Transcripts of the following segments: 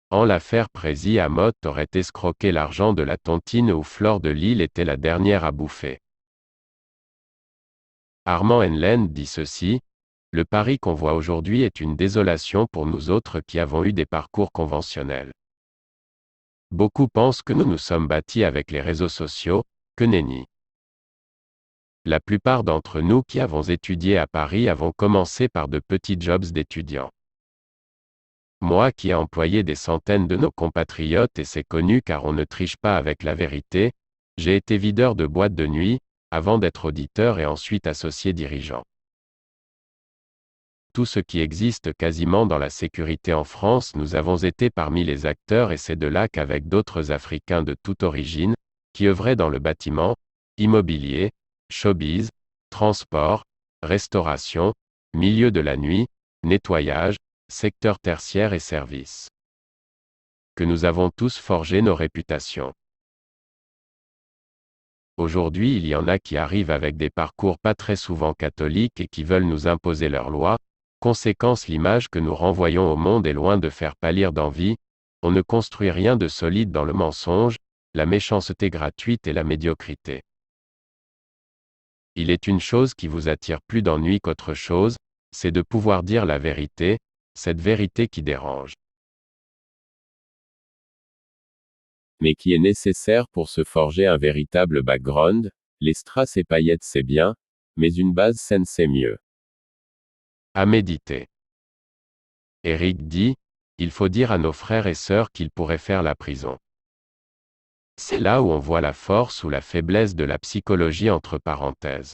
En l'affaire Prési Amotte aurait escroqué l'argent de la tontine où Flore de Lille était la dernière à bouffer. Armand Henlen dit ceci: le Paris qu'on voit aujourd'hui est une désolation pour nous autres qui avons eu des parcours conventionnels. Beaucoup pensent que nous nous sommes bâtis avec les réseaux sociaux, que nenni. La plupart d'entre nous qui avons étudié à Paris avons commencé par de petits jobs d'étudiants. Moi qui ai employé des centaines de nos compatriotes et c'est connu car on ne triche pas avec la vérité, j'ai été videur de boîte de nuit, avant d'être auditeur et ensuite associé dirigeant. Tout ce qui existe quasiment dans la sécurité en France, nous avons été parmi les acteurs et c'est de là qu'avec d'autres Africains de toute origine, qui œuvraient dans le bâtiment, immobilier, showbiz, transport, restauration, milieu de la nuit, nettoyage, secteur tertiaire et services, que nous avons tous forgé nos réputations. Aujourd'hui, il y en a qui arrivent avec des parcours pas très souvent catholiques et qui veulent nous imposer leurs lois. Conséquence, l'image que nous renvoyons au monde est loin de faire pâlir d'envie. On ne construit rien de solide dans le mensonge, la méchanceté gratuite et la médiocrité. Il est une chose qui vous attire plus d'ennui qu'autre chose, c'est de pouvoir dire la vérité, cette vérité qui dérange. Mais qui est nécessaire pour se forger un véritable background. Les strass et paillettes c'est bien, mais une base saine c'est mieux. À méditer. Éric dit: il faut dire à nos frères et sœurs qu'ils pourraient faire la prison. C'est là où on voit la force ou la faiblesse de la psychologie entre parenthèses.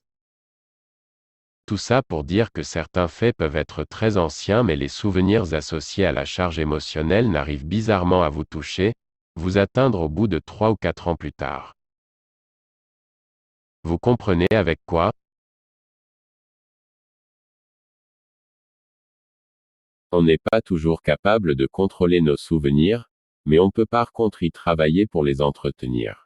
Tout ça pour dire que certains faits peuvent être très anciens mais les souvenirs associés à la charge émotionnelle n'arrivent bizarrement à vous toucher, vous atteindre au bout de 3 ou 4 ans plus tard. Vous comprenez avec quoi? On n'est pas toujours capable de contrôler nos souvenirs, mais on peut par contre y travailler pour les entretenir.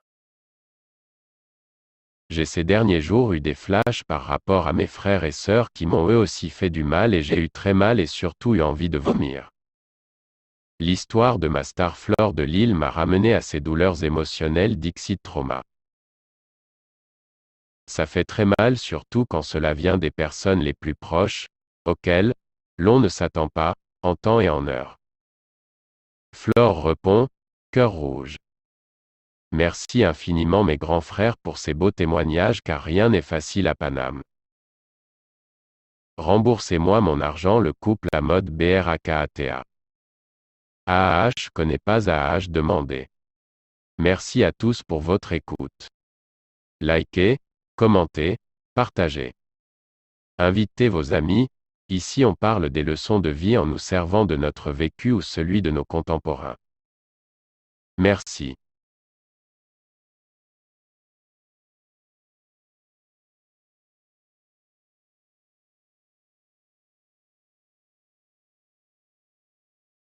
J'ai ces derniers jours eu des flashs par rapport à mes frères et sœurs qui m'ont eux aussi fait du mal et j'ai eu très mal et surtout eu envie de vomir. L'histoire de ma star Flore de Lille m'a ramené à ces douleurs émotionnelles dixit trauma. Ça fait très mal surtout quand cela vient des personnes les plus proches, auxquelles l'on ne s'attend pas, en temps et en heure. Flore répond, cœur rouge. Merci infiniment mes grands frères pour ces beaux témoignages car rien n'est facile à Paname. Remboursez-moi mon argent le couple à mode BRAKATA. AAH connaît pas AAH demandé. Merci à tous pour votre écoute. Likez, commentez, partagez. Invitez vos amis, ici on parle des leçons de vie en nous servant de notre vécu ou celui de nos contemporains. Merci.